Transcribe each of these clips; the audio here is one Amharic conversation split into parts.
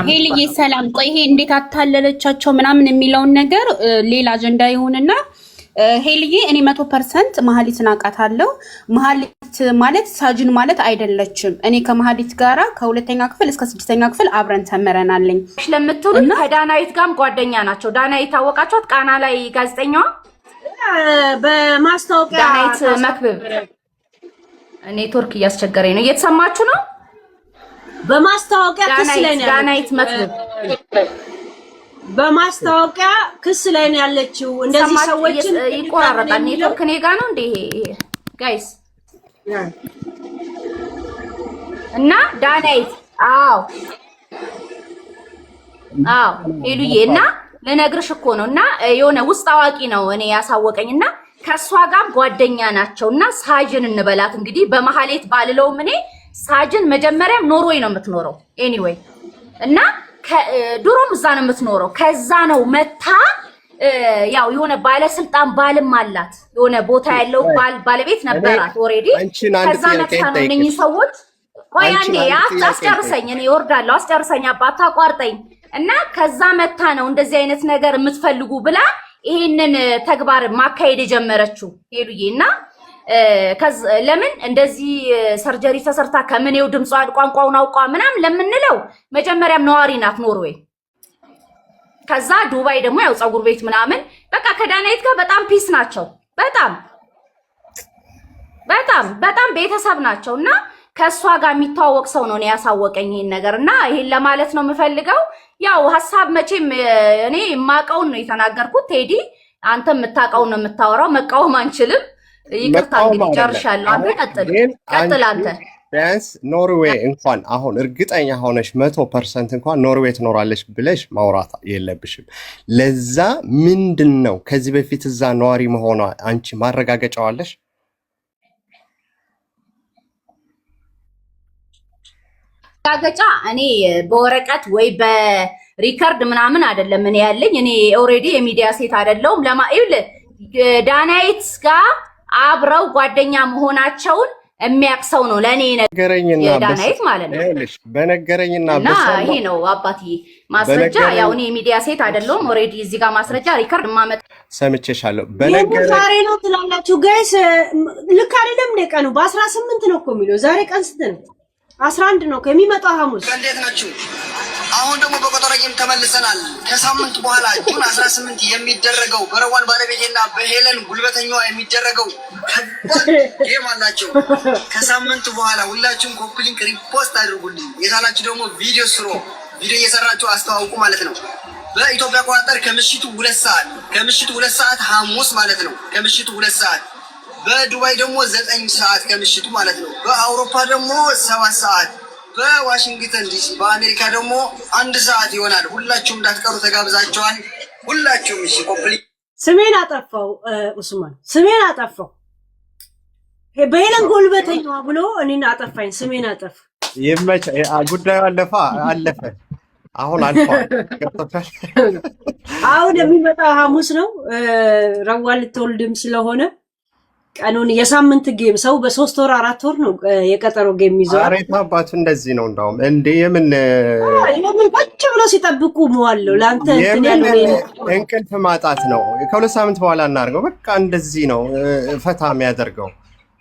ሄልዬ ሰላም። ቆይ ይሄ እንዴት አታለለቻቸው ምናምን የሚለውን ነገር ሌላ አጀንዳ ይሁንና ሄልዬ እኔ 100% መሀሊትን አውቃታለሁ። መሀሊት ማለት ሳጅን ማለት አይደለችም። እኔ ከመሀሊት ጋራ ከሁለተኛ ክፍል እስከ ስድስተኛ ክፍል አብረን ተመረናለኝ። ለምትሉ ከዳናይት ጋርም ጓደኛ ናቸው። ዳናይት ታወቃችኋት? ቃና ላይ ጋዜጠኛዋ በማስታወቂያ ዳናይት መክብብ። ኔትወርክ እያስቸገረኝ ነው። እየተሰማችሁ ነው? በማስታወቂያ ክስ ላይ ነው ዳናይት መክብብ በማስታወቂያ ክስ ላይ ነው ያለችው። እንደዚህ ሰዎችን ይቆራረጣል። ኔትወርክ እኔ ጋር ነው እንዴ ጋይስ? እና ዳናይት አዎ ሄሉዬ እና ለነግርሽ እኮ ነው። እና የሆነ ውስጥ አዋቂ ነው እኔ ያሳወቀኝና ከሷ ጋር ጓደኛ ናቸውና ሳጅን እንበላት እንግዲህ በመሐሌት ባልለውም እኔ ሳጅን መጀመሪያም ኖርዌይ ነው የምትኖረው። ኤኒዌይ እና ድሮም እዛ ነው የምትኖረው። ከዛ ነው መታ ያው የሆነ ባለስልጣን ባልም አላት የሆነ ቦታ ያለው ባለቤት ነበራት ኦሬዲ። ከዛ መታ ነው እነኚህ ሰዎች ቆይ አንዴ አስጨርሰኝ፣ እኔ እወርዳለሁ፣ አስጨርሰኝ አባታ አቋርጠኝ። እና ከዛ መታ ነው እንደዚህ አይነት ነገር የምትፈልጉ ብላ ይሄንን ተግባር ማካሄድ የጀመረችው ሄሉዬ። እና ለምን እንደዚህ ሰርጀሪ ተሰርታ ከምኔው ድምጿን ቋንቋውን አውቋ ምናምን ለምንለው መጀመሪያም ነዋሪ ናት ኖርዌይ። ከዛ ዱባይ ደግሞ ያው ፀጉር ቤት ምናምን በቃ ከዳናይት ጋር በጣም ፒስ ናቸው። በጣም ቤተሰብ ናቸው። እና ከሷ ጋር የሚተዋወቅ ሰው ነው ያሳወቀኝ ይሄን ነገር። እና ይሄን ለማለት ነው የምፈልገው። ያው ሐሳብ መቼም እኔ የማውቀውን ነው የተናገርኩት። ቴዲ አንተ የምታውቀውን ነው የምታወራው። መቃወም አንችልም። ይቅርታ እንግዲህ ጨርሻለሁ። አንተ ቀጥል አንተ። ቢያንስ ኖርዌይ እንኳን አሁን እርግጠኛ ሆነሽ 100% እንኳን ኖርዌይ ትኖራለች ብለሽ ማውራት የለብሽም። ለዛ ምንድነው ከዚህ በፊት እዛ ነዋሪ መሆኗ አንቺ ማረጋገጫዋለሽ? ማረጋገጫ እኔ በወረቀት ወይ በሪከርድ ምናምን አይደለም እኔ ያለኝ። እኔ ኦሬዲ የሚዲያ ሴት አይደለሁም። ለማይል ዳናይት ጋር አብረው ጓደኛ መሆናቸውን የሚያቅሰው ነው ለኔ ነገረኝና ዳናይት ማለት ነው። በነገረኝና ይሄ ነው አባቴ ማስረጃ። ያው እኔ የሚዲያ ሴት አይደለሁም። ኦሬዲ እዚህ ጋር ማስረጃ ሪከርድ ማመጣ ሰምቼሻለሁ። ዛሬ ነው ትላላችሁ ጋይስ። ልክ አይደለም እንደ ቀኑ በ18 ነው እኮ የሚለው። ዛሬ ቀን ስንት ነው? 11 ነው ከሚመጣው ሐሙስ። እንዴት ናችሁ? አሁን ደግሞ በቆጠራ ጌም ተመልሰናል። ከሳምንት በኋላ ጁን 18 የሚደረገው በረዋን ባለቤቴና በሄለን ጉልበተኛዋ የሚደረገው ጌም አላቸው። ከሳምንት በኋላ ሁላችሁም ኮፕሊንክ ሪፖስት አድርጉልኝ። የታላችሁ ደግሞ ቪዲዮ ስሩ። ቪዲዮ እየሰራችሁ አስተዋውቁ ማለት ነው። በኢትዮጵያ አቆጣጠር ከምሽቱ 2 ሰዓት ሐሙስ ማለት ነው። ከምሽቱ 2 ሰዓት በዱባይ ደግሞ 9 ሰዓት ከምሽቱ ማለት ነው። በአውሮፓ ደግሞ 7 ሰዓት፣ በዋሽንግተን ዲሲ በአሜሪካ ደግሞ 1 ሰዓት ይሆናል። ሁላችሁም እንዳትቀሩ ተጋብዛችኋል። ሁላችሁም እሺ። ኮምፕሊት ስሜን አጠፋው ኡስማን፣ ስሜን አጠፋው። በሄለን ጉልበተኛዋ ብሎ እኔን አጠፋኝ። ስሜን አጠፋ። ይመች ጉዳዩ አለፈ። አሁን አልፏል። አሁን የሚመጣው ሐሙስ ነው። ረዋን ልትወልድም ስለሆነ ቀኑን የሳምንት ጌም ሰው በ3 ወር 4 ወር ነው የቀጠሮ ጌም ይዘው። አሬ ታባቱ እንደዚህ ነው እንዳውም እንዴ የምን ቁጭ ብሎ ሲጠብቁ መዋለው ላንተ እንትን ያለው እንቅልፍ ማጣት ነው። ከሁለት ሳምንት በኋላ እናርገው በቃ እንደዚህ ነው ፈታ የሚያደርገው።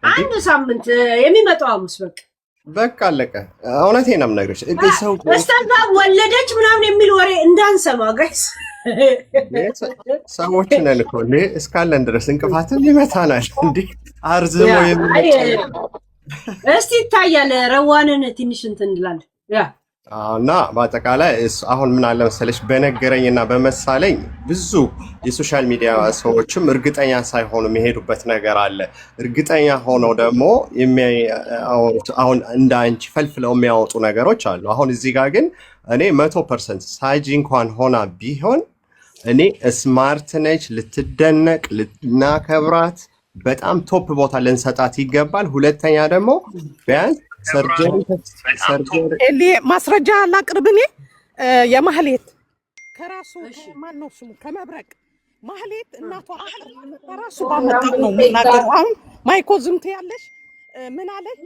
አንድ ሳምንት የሚመጣው ሐሙስ በቃ አለቀ። እውነቴን ነው የምነግርሽ። ሰው በስተዛ ወለደች ምናምን የሚል ወሬ እንዳንሰማ ጋይስ። ሰዎች ነን እኮ እንዴ እስካለን ድረስ እንቅፋትም ይመታናል እንዴ አርዝሞ እስቲ ይታያል። ረዋንን ትንሽ እንትን እንላለን ያ እና በአጠቃላይ አሁን ምን አለ መሰለሽ በነገረኝና በመሳለኝ ብዙ የሶሻል ሚዲያ ሰዎችም እርግጠኛ ሳይሆኑ የሚሄዱበት ነገር አለ። እርግጠኛ ሆነው ደግሞ የሚያወሩት አሁን እንደ አንቺ ፈልፍለው የሚያወጡ ነገሮች አሉ። አሁን እዚህ ጋር ግን እኔ 100% ሳጂ እንኳን ሆና ቢሆን እኔ ስማርት ነች፣ ልትደነቅ፣ ልናከብራት፣ በጣም ቶፕ ቦታ ልንሰጣት ይገባል። ሁለተኛ ደግሞ ቢያንስ ሰርጀሪ ማስረጃ ላቅርብ። እኔ የማህሌት ከራሱ ማን ነው ስሙ ከመብረቅ ማህሌት እናቷ ከራሱ ባመጣው ነው የምናገረው። አሁን ማይኮ ዝምት ያለሽ ምን አለች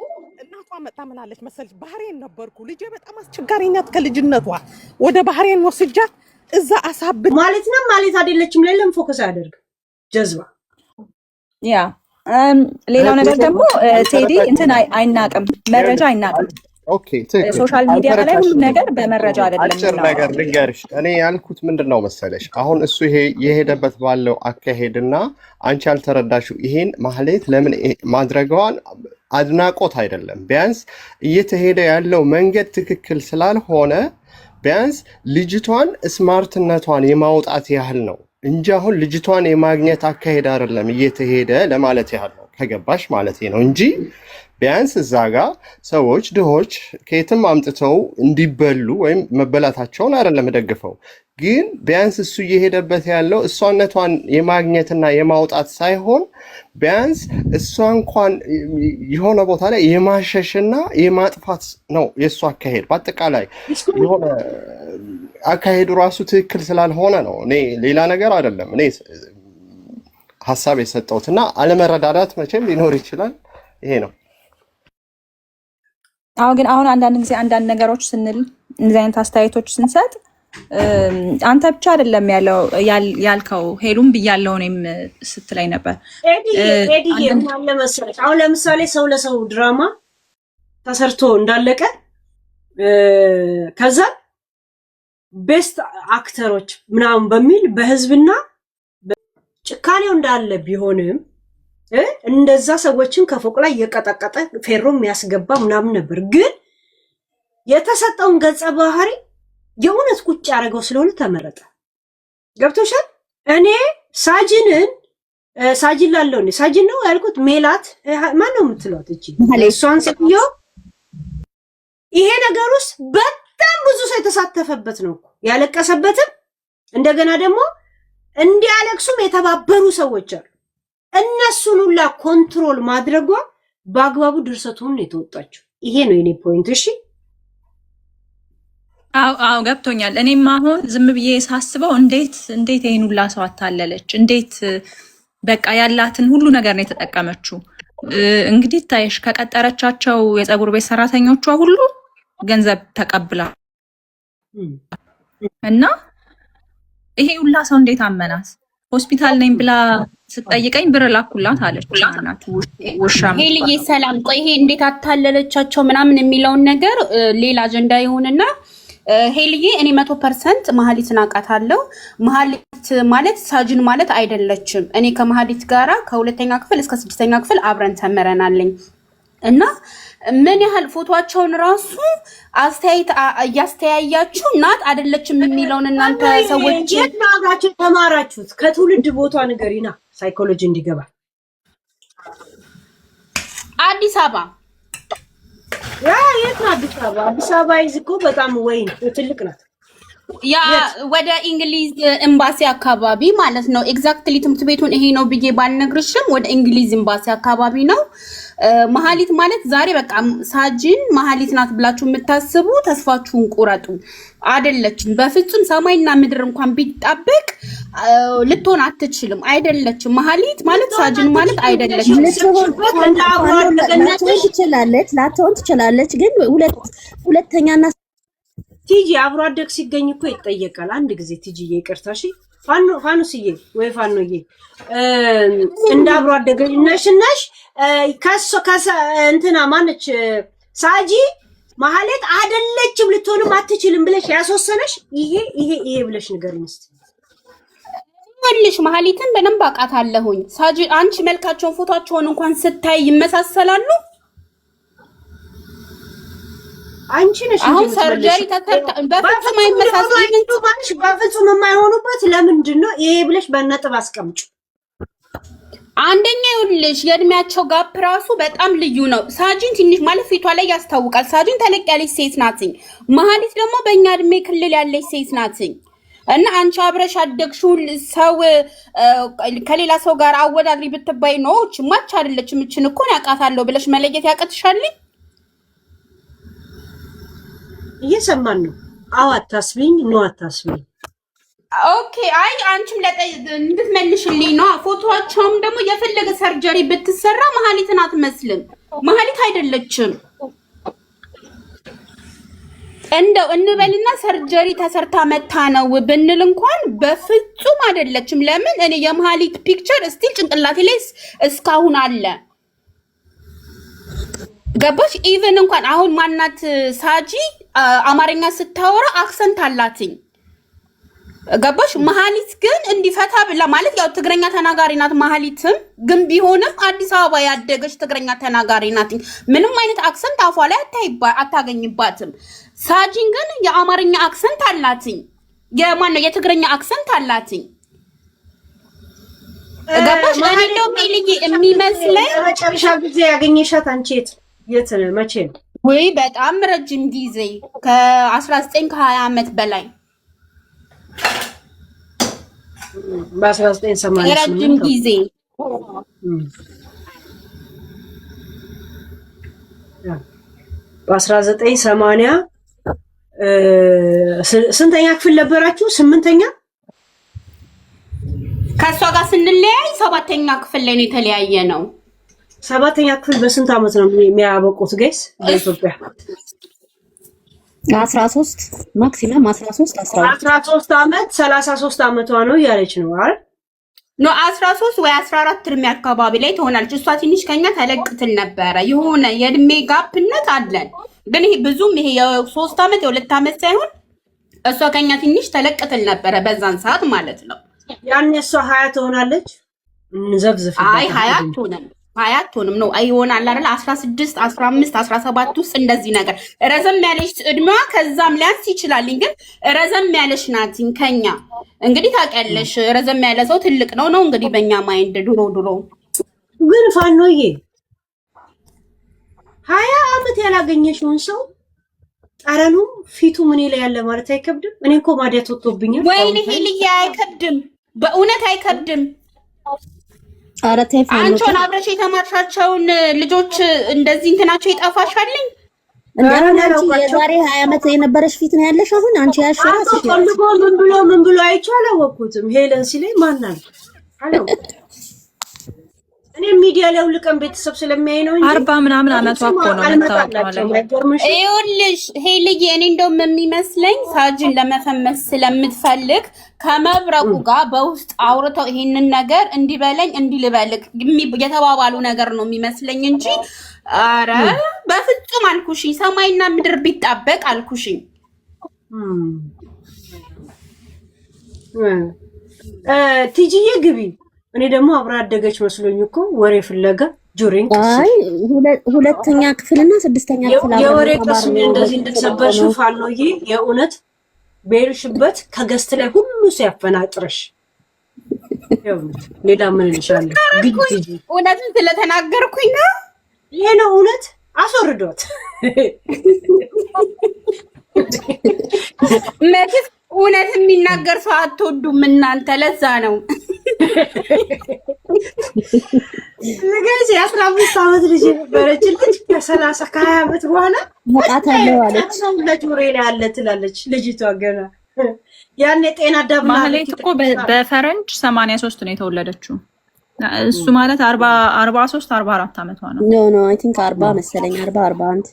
እናቷ መጣ ምን አለች መሰለች ባህሬን ነበርኩ ልጄ በጣም አስቸጋሪኛት ከልጅነቷ ወደ ባህሬን ወስጃት እዛ አሳብ ማለት ነው ማለት አይደለችም ለለም ፎከስ አያደርግ ጀዝባ ያ ሌላው ነገር ደግሞ ቴዲ እንትን አይናቅም መረጃ አይናቅም ኦኬ ትክክል ሶሻል ሚዲያ ላይ ሁሉ ነገር በመረጃ አይደለም አጭር ነገር ልንገርሽ እኔ ያልኩት ምንድነው መሰለሽ አሁን እሱ ይሄ የሄደበት ባለው አካሄድና አንቺ ያልተረዳሽው ይሄን ማህሌት ለምን ማድረጋዋን አድናቆት አይደለም ቢያንስ እየተሄደ ያለው መንገድ ትክክል ስላልሆነ ቢያንስ ልጅቷን ስማርትነቷን የማውጣት ያህል ነው እንጂ አሁን ልጅቷን የማግኘት አካሄድ አይደለም እየተሄደ ለማለት ያህል ነው ከገባሽ ማለት ነው እንጂ ቢያንስ እዛ ጋር ሰዎች ድሆች ከየትም አምጥተው እንዲበሉ ወይም መበላታቸውን አይደለም ደግፈው ግን ቢያንስ እሱ እየሄደበት ያለው እሷነቷን የማግኘትና የማውጣት ሳይሆን ቢያንስ እሷ እንኳን የሆነ ቦታ ላይ የማሸሽና የማጥፋት ነው የእሱ አካሄድ በአጠቃላይ የሆነ አካሄዱ ራሱ ትክክል ስላልሆነ ነው እኔ ሌላ ነገር አይደለም እኔ ሀሳብ የሰጠሁትና አለመረዳዳት መቼም ሊኖር ይችላል ይሄ ነው ግን አሁን አንዳንድ ጊዜ አንዳንድ ነገሮች ስንል እንደዚህ አይነት አስተያየቶች ስንሰጥ አንተ ብቻ አይደለም ያልከው ሄሉም ብያለሁ እኔም ስትላይ ነበር ኤዲዬ ማለ መሰለሽ አሁን ለምሳሌ ሰው ለሰው ድራማ ተሰርቶ እንዳለቀ ከዛ ቤስት አክተሮች ምናምን በሚል በህዝብና ጭካኔው እንዳለ ቢሆንም እንደዛ ሰዎችን ከፎቅ ላይ የቀጠቀጠ ፌሮም ያስገባ ምናምን ነበር ግን የተሰጠውን ገጸ ባህሪ የእውነት ቁጭ ያደረገው ስለሆነ ተመረጠ ገብቶሻል እኔ ሳጅን ላለው ነው ሳጅን ነው ያልኩት ሜላት ማን ነው የምትሏት እቺ እሷን ሴትዮ ይሄ ነገር ውስጥ በጣም ብዙ ሰው የተሳተፈበት ነው ያለቀሰበትም እንደገና ደግሞ እንዲያለቅሱም የተባበሩ ሰዎች አሉ እነሱን ሁላ ኮንትሮል ማድረጓ በአግባቡ ድርሰቱን የተወጣችው ይሄ ነው የኔ ፖይንት እሺ አዎ ገብቶኛል እኔም አሁን ዝም ብዬ ሳስበው እንዴት ይሄን ሁላ ሰው አታለለች እንዴት በቃ ያላትን ሁሉ ነገር ነው የተጠቀመችው እንግዲህ ታይሽ ከቀጠረቻቸው የፀጉር ቤት ሰራተኞቿ ሁሉ ገንዘብ ተቀብላ እና ይሄ ሁላ ሰው እንዴት አመናት ሆስፒታል ነኝ ብላ ስትጠይቀኝ ብር ላኩላት አለች እናት ወሻ ሄልዬ ሰላም ቆይ ይሄ እንዴት አታለለቻቸው ምናምን የሚለውን ነገር ሌላ አጀንዳ ይሁንና ሄልዬ እኔ 100% መሀሊትን አውቃታለሁ መሀሊት ማለት ሳጅን ማለት አይደለችም እኔ ከመሀሊት ጋራ ከሁለተኛ ክፍል እስከ 6ኛ ክፍል አብረን ተመረናልኝ እና ምን ያህል ፎቶአቸውን ራሱ አስተያየት ያስተያያችሁ ናት አይደለችም የሚለውን እናንተ ሰዎች የት ማጋችሁ ተማራችሁት ከትውልድ ቦታ ንገሪና ሳይኮሎጂ እንዲገባ አዲስ አበባ የት ነው አዲስ አበባ ይዝኮ በጣም ወይን ትልቅ ናት ያ ወደ እንግሊዝ ኤምባሲ አካባቢ ማለት ነው ኤግዛክትሊ ትምህርት ቤቱን ይሄ ነው ብዬ ባልነግርሽም ወደ እንግሊዝ ኤምባሲ አካባቢ ነው መሀሊት ማለት ዛሬ በቃ ሳጅን መሀሊት ናት ብላችሁ የምታስቡ ተስፋችሁን ቁረጡ አይደለችም በፍጹም ሰማይና ምድር እንኳን ቢጣበቅ ልትሆን አትችልም አይደለችም መሀሊት ማለት ሳጅን ማለት አይደለችም ላትሆን ትችላለች ግን ሁለተኛና ቲጂ አብሮ አደግ ሲገኝ እኮ ይጠየቃል አንድ ጊዜ ቲጂ ይቅርታሽ ፋኑስዬ ወይ ፋኑዬ እንደ አብሮ አደግ ነሽ ከሰ እንትና ማነች ሳጂ መሀሌት አይደለችም ልትሆንም አትችልም ብለሽ ያስወሰነሽ ይሄ ብለሽ ንገሪኝ እስቲ ወልሽ መሀሊትን በደንብ አውቃታለሁኝ ሳጂ አንቺ መልካቸውን ፎቶአቸውን እንኳን ስታይ ይመሳሰላሉ አንቺ ነሽ አሁን ሰርጀሪ ተሰርታ በፍጹም አይመሳሰሉም በፍጹም የማይሆኑበት ለምንድን ነው ይሄ ብለሽ በነጥብ አስቀምጪ አንደኛ ይኸውልሽ የእድሜያቸው ጋፕ ራሱ በጣም ልዩ ነው ሳጂን ትንሽ ማለት ፊቷ ላይ ያስታውቃል ሳጂን ተለቅ ያለች ሴት ናትኝ መሀሊት ደግሞ በእኛ እድሜ ክልል ያለች ሴት ናትኝ እና አንቺ አብረሽ አደግሽው ሰው ከሌላ ሰው ጋር አወዳድሪ ብትባይ ነው ማች አይደለችም እችን እኮ ያቃታለሁ ብለሽ መለየት ያቀትሻልኝ እየሰማን ነው አው አታስቢኝ ነው አታስቢኝ ኦኬ አይ አንቺም እንድትመልሽልኝ ነው ፎቶዋቸውም ደግሞ የፈለገ ሰርጀሪ ብትሰራ መሀሊትን አትመስልም መሀሊት አይደለችም። እንደው እንበልና ሰርጀሪ ተሰርታ መታ ነው ብንል እንኳን በፍጹም አይደለችም። ለምን እኔ የመሀሊት ፒክቸር ስቲል ጭንቅላቴ ላይ እስካሁን አለ። ገባሽ? ኢቨን እንኳን አሁን ማናት ሳጂ አማርኛ ስታወራ አክሰንት አላትኝ። ገባሽ? መሀሊት ግን እንዲፈታ ብላ ማለት ያው ትግረኛ ተናጋሪ ናት። መሀሊትም ግን ቢሆንም አዲስ አበባ ያደገች ትግረኛ ተናጋሪ ናት። ምንም አይነት አክሰንት አፏ ላይ አታገኝባትም። ሳጂን ግን የአማርኛ አክሰንት አላትኝ። የማነው የትግረኛ አክሰንት አላትኝ። ገባሽ? እኔ እንደው ቢልዬ የሚመስለኝ መጨረሻ ጊዜ ያገኘሻት አንቺ የት መቼ ነው? ወይ በጣም ረጅም ጊዜ ከ19 ከ20 ዓመት በላይ በ1980 ረጅም ጊዜ በ1980 ስንተኛ ክፍል ነበራችሁ? 8ኛ? ከሷ ጋር ስንለያይ 7ኛ ክፍል ላይ ነው የተለያየ ነው። 7ኛ ክፍል በስንት ዓመት ነው የሚያበቁት ጋይስ በኢትዮጵያ? 13 ማክሲመም 13 ዓመት 33 ዓመቷ ነው እያለች ነው አይደል? ኖ 13 ወይ 14 እድሜ አካባቢ ላይ ትሆናለች። እሷ ትንሽ ከኛ ተለቅትል ነበረ። የሆነ የእድሜ ጋፕነት አለን፣ ግን ይሄ ብዙም ይሄ የ3 ዓመት የ2 ዓመት ሳይሆን እሷ ከኛ ትንሽ ተለቅትል ነበረ በዛን ሰዓት ማለት ነው። ያን እሷ 20 ትሆናለች። እንዘብዝፍ። አይ 20 አትሆንም፣ 20 አትሆንም ነው ይሆናል አይደል? 16 15 17 ውስጥ እንደዚህ ነገር ረዘም ያለች እድሜዋ ከዛም ሊያንስ ይችላል፣ ግን ረዘም ያለች ናትኝ ከኛ። እንግዲህ ታውቂያለሽ ረዘም ያለ ሰው ትልቅ ነው እንግዲህ በእኛ ማይንድ ድሮ ግን ፋኖዬ 20 ዓመት ያላገኘሽውን ሰው ጠረኑ ፊቱ ምን ላይ ያለ ማለት አይከብድም? እኔ እኮ ማዲያት ወጥቶብኛል። ወይኔ ሄልዬ አይከብድም፣ በእውነት አይከብድም። ኧረ ተይ ፋኖ፣ አንቺን አብረሽ የተማርሻቸውን ልጆች እንደዚህ እንትናቸው ይጠፋሻልኝ። እንደናንቺ የዛሬ 20 ዓመት የነበረሽ ፊት ነው ያለሽ አሁን አንቺ ያሽራስ ፈልጎ ምን ብሎ አይቼው አላወቅኩትም። ሄለን ሲለኝ ማናል አለው። እኔ ሚዲያ ላይ ሁሉ ቀን ቤተሰብ ስለሚያይ ነው እንጂ 40 ምናምን ዓመቷ እኮ ነው የምታወቀው። ይኸውልሽ ሄልዬ እኔ እንደውም የሚመስለኝ ሳጅን ለመፈመስ ስለምትፈልግ ከመብረቁ ጋር በውስጥ አውርተው ይሄንን ነገር እንዲበለኝ እንዲልበልክ የተባባሉ ነገር ነው የሚመስለኝ እንጂ አረ በፍጹም አልኩሽኝ፣ ሰማይና ምድር ቢጣበቅ አልኩሽኝ። ቲጂዬ ግቢ። እኔ ደግሞ አብራ አደገች መስሎኝ እኮ ወሬ ፍለጋ ጆሬን አይ ሁለተኛ ክፍልና 6ኛ ክፍል የወሬ ቅስም እንደዚህ እንድትሰበርሽው ፋኖዬ የእውነት በሄድሽበት ከገስት ላይ ሁሉ ሲያፈናጥርሽ የእውነት ሌላ ምን ልሻለሁ? ግድ ቲጂ እውነትን ስለተናገርኩኝ ነው። ይሄ ነው እውነት። አስወርዶት መክፍ እውነት የሚናገር ሰው አትወዱም እናንተ። ለዛ ነው ለጋዚ 15 ዓመት ልጅ ነበረች ልጅ ከ30 ከ20 ዓመት በኋላ መጣታለሁ አለች። ለጆሬ ላይ አለ ትላለች ልጅቷ ገና ያኔ ጤና ዳብላ ማለት እኮ በፈረንጅ 83 ነው የተወለደችው። እሱ ማለት 43 44 ዓመቷ ነው። ኖ አይ ቲንክ 40 መሰለኝ 40 41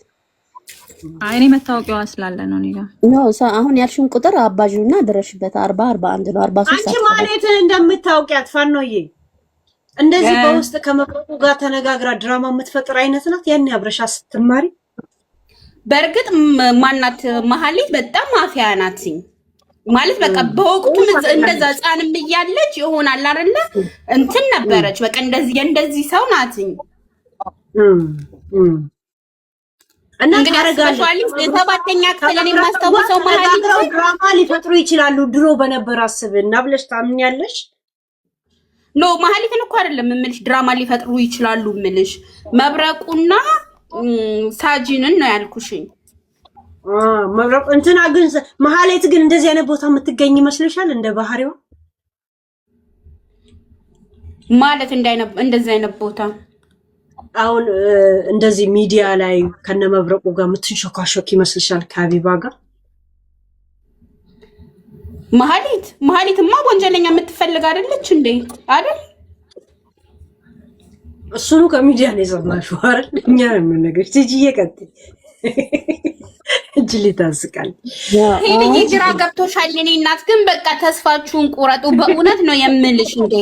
አይኔ መታወቂያዋ ስላለ ነው እኔ ጋር ኖ አሁን ያልሽውን ቁጥር አባዡና ድረሽበት 40 41 ነው 43 አንቺ ማለት እንደምታውቂያት ፋኖዬ እንደዚህ በውስጥ ከመብረቁ ጋር ተነጋግራ ድራማ የምትፈጥር አይነት ናት። ያኔ አብረሻ ስትማሪ በእርግጥ ማናት መሀሊት በጣም ማፊያ ናት ማለት በቃ በወቅቱ እንደዛ ህፃንም እያለች ይሆናል አይደለ እንትን ነበረች። በቃ እንደዚህ ሰው ናት። እና ታረጋለች። 7ኛ ክፍል እኔ የማስታውሰው መሀሊት ድራማ ሊፈጥሩ ይችላሉ ድሮ በነበረ አስብና ብለሽ ታምኛለሽ? ኖ መሀሊትን እኮ አይደለም የምልሽ ድራማ ሊፈጥሩ ይችላሉ የምልሽ መብረቁና ሳጂንን ነው ያልኩሽኝ። መብረቁ እንትና ግን መሀሌት ግን እንደዚህ አይነት ቦታ የምትገኝ ይመስልሻል? እንደ ባህሪዋ ማለት እንደዚህ አይነት ቦታ አሁን እንደዚህ ሚዲያ ላይ ከነመብረቁ ጋር የምትንሾካሾክ ይመስልሻል? ከሀቢባ ጋር መሀሊትማ ወንጀለኛ የምትፈልግ አይደለች እንዴ? አይደል? እሱኑ ከሚዲያ ነው የሰማሽው አይደል? እኛ ነው የምንነግርሽ። ትጂዬ ቀጥይ። እጅ ሊታስቃል። ሄልዬ ግራ ገብቶሻል። የኔ እናት ግን በቃ ተስፋችሁን ቁረጡ። በእውነት ነው የምልሽ እንዴ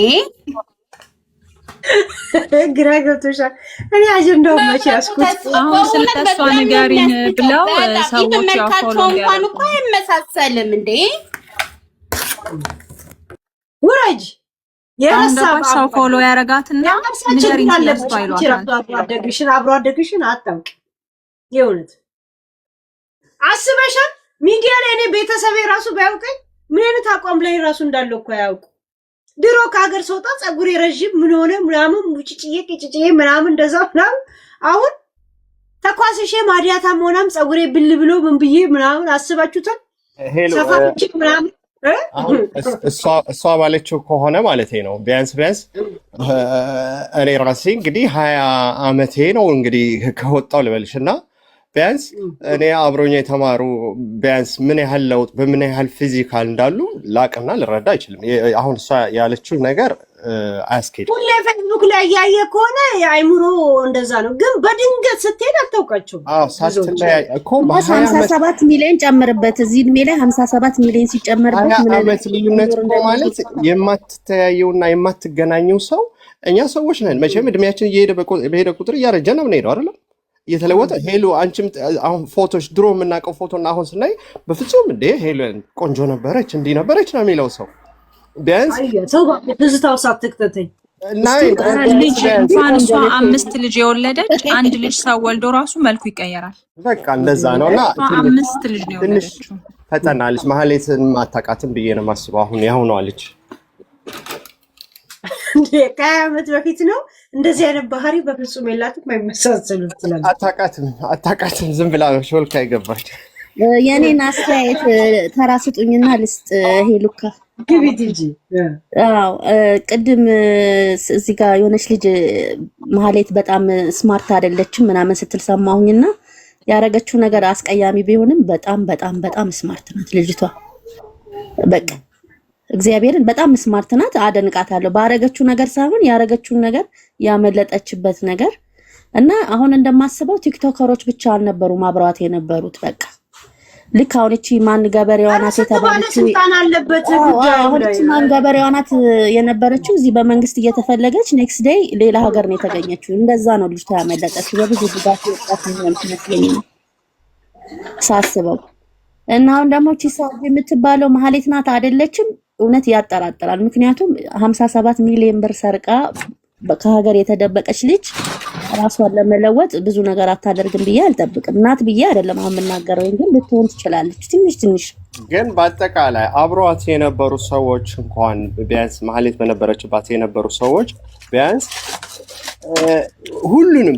ግራ ገብቶሻል። እኔ አጀንዳው መቼ ያስኩት አሁን ስለተሷ ንገሪን ብለው ሰዎች ያፈሉ እንኳን እኮ አይመሳሰልም እንዴ ውረጅ የረሳው ሰው ፎሎ ያረጋትና ንገሪን ስለሷ አብሮ አደግሽን አታውቂ። የእውነት አስበሻል? ሚዲያ ላይ እኔ ቤተሰቤ ራሱ ባያውቀኝ ምን አይነት አቋም ላይ ራሱ እንዳለው እኮ ያውቁ። ድሮ ከሀገር ሰውጣ ጸጉሬ ረጅም ምን ሆነ ምናምን ሙጭጭዬ ቅጭጭዬ ምናምን እንደዛ ምናምን አሁን ተኳስሼ ማዲያታም ሆናም ጸጉሬ ብል ብሎ ምን ብዬ ምናምን አስባችሁታል? ሰፋች ምናምን እሷ ባለችው ከሆነ ማለት ነው። ቢያንስ እኔ ራሴ እንግዲህ 20 ዓመቴ ነው እንግዲህ ከወጣው ልበልሽ እና ቢያንስ እኔ አብሮኛ የተማሩ ቢያንስ ምን ያህል ለውጥ በምን ያህል ፊዚካል እንዳሉ ላቅና ልረዳ አይችልም። አሁን እሷ ያለችው ነገር አያስኬድም። ሁሌ ፌስቡክ ላይ ያየ ከሆነ የአይምሮ እንደዛ ነው፣ ግን በድንገት ስትሄድ አታውቃቸውም። ሳስትለያይ እኮ 57 ሚሊዮን ጨምርበት። እዚህ እድሜ ላይ 57 ሚሊዮን ሲጨመርበት ምን አይነት ልዩነት እኮ ማለት የማትተያየውና የማትገናኘው ሰው እኛ ሰዎች ነን። መቼም እድሜያችን በሄደ ቁጥር እያረጀ ነው የምንሄደው አይደለም እየተለወጠ። ሄሉ አንቺም አሁን ፎቶች ድሮ የምናውቀው ፎቶና አሁን ስናይ በፍጹም እንዴ ሄሉ ቆንጆ ነበረች እንዲህ ነበረች ነው የሚለው ሰው። ቢያንስ ሰው ትዝታው ሳትክተተኝ ልጅ እንኳን እሷ 5 ልጅ የወለደች አንድ ልጅ ሰው ወልዶ ራሱ መልኩ ይቀየራል። በቃ እንደዛ ነውና 5 ልጅ ነው የወለደችው። ፈጠናለች። ማህሌትን አታውቃትም ብዬ ነው የማስበው። አሁን ያው ነው አለች እንዴ ከዓመት በፊት ነው። እንደዚህ አይነት ባህሪ በፍጹም የላትም። አይመሳሰሉም ትላለች። አታውቃትም ዝም ብላ ነው ሾልካ ይገባች። የኔን አስተያየት ተራ ስጡኝና ልስጥ። ሄሉካ ግቢት እንጂ አዎ ቅድም እዚህ ጋር የሆነች ልጅ ማህሌት በጣም ስማርት አይደለችም ምናምን ስትል ሰማሁኝና ያረገችው ነገር አስቀያሚ ቢሆንም በጣም ስማርት ናት ልጅቷ። በቃ እግዚአብሔርን በጣም ስማርት ናት፣ አደንቃታለሁ። ባረገችው ነገር ሳይሆን ያረገችውን ነገር ያመለጠችበት ነገር እና አሁን እንደማስበው ቲክቶከሮች ብቻ አልነበሩም አብረዋት የነበሩት። በቃ ልክ አሁን እቺ ማን ገበሬዋ ናት የተባለችው አሁን እቺ ማን ገበሬዋ ናት የነበረችው እዚህ በመንግስት እየተፈለገች ኔክስት ዴይ ሌላ ሀገር ነው የተገኘችው። እንደዛ ነው ልጅቷ ያመለጠችው። በብዙ ድጋፍ ወጣት ነው ይመስለኛል ሳስበው። እና አሁን ደግሞ እቺ ሰው የምትባለው ማህሌት ናት አይደለችም? እውነት ያጠራጥራል። ምክንያቱም 57 ሚሊዮን ብር ሰርቃ ከሀገር የተደበቀች ልጅ ራሷን ለመለወጥ ብዙ ነገር አታደርግም ብዬ አልጠብቅም። ናት ብዬ አይደለም አሁን የምናገረው፣ ግን ልትሆን ትችላለች ትንሽ። ግን በአጠቃላይ አብረዋት የነበሩ ሰዎች እንኳን ቢያንስ ማህሌት በነበረችባት የነበሩ ሰዎች ቢያንስ ሁሉንም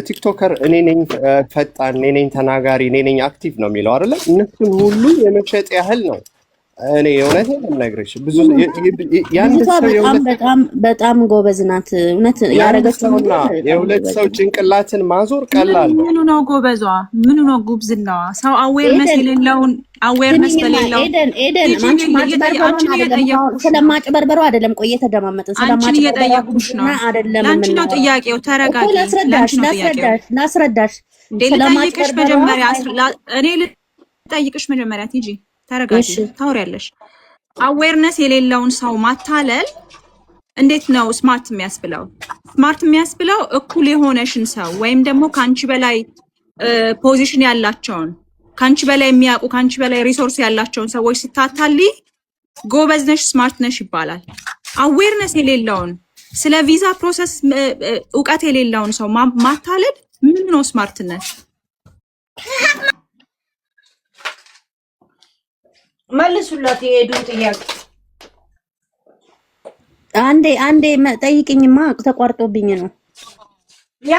ቲክቶከር እኔ ነኝ ፈጣን፣ እኔ ነኝ ተናጋሪ፣ እኔ ነኝ አክቲቭ ነው የሚለው አይደለም። እነሱን ሁሉ የመሸጥ ያህል ነው። እኔ የእውነቴን የምነግርሽ ብዙ ያን በጣም ጎበዝ ናት። እውነት ያረገችውና የሁለት ሰው ጭንቅላትን ማዞር ቀላል ነው። ምኑ ነው ጎበዟ? ምኑ ነው ጉብዝናዋ? ሰው አዌርነስ የሌለውን አዌርነስ በሌለው ኤደን ስለማጭበርበሩ አይደለም። ቆይ እየተደማመጥን ስለማጭበርበሩ ነው አይደለም። ላንቺ ነው ጥያቄው። ተረጋጊ። ላስረዳሽ ስለማጭበርበሩ መጀመሪያ እኔ ልጠይቅሽ መጀመሪያ ቲጂ ተረጋጊ። ታወሪያለሽ። አዌርነስ የሌለውን ሰው ማታለል እንዴት ነው ስማርት የሚያስብለው? ስማርት የሚያስብለው እኩል የሆነሽን ሰው ወይም ደግሞ ካንቺ በላይ ፖዚሽን ያላቸውን ካንቺ በላይ የሚያውቁ ካንቺ በላይ ሪሶርስ ያላቸውን ሰዎች ስታታሊ ጎበዝ ነሽ ስማርት ነሽ ይባላል። አዌርነስ የሌለውን ስለ ቪዛ ፕሮሰስ እውቀት የሌለውን ሰው ማታለል ምን ነው ስማርትነት? መልሱላት የሄዱን ጥያቄ አንዴ ጠይቅኝማ ተቋርጦብኝ ነው። ያ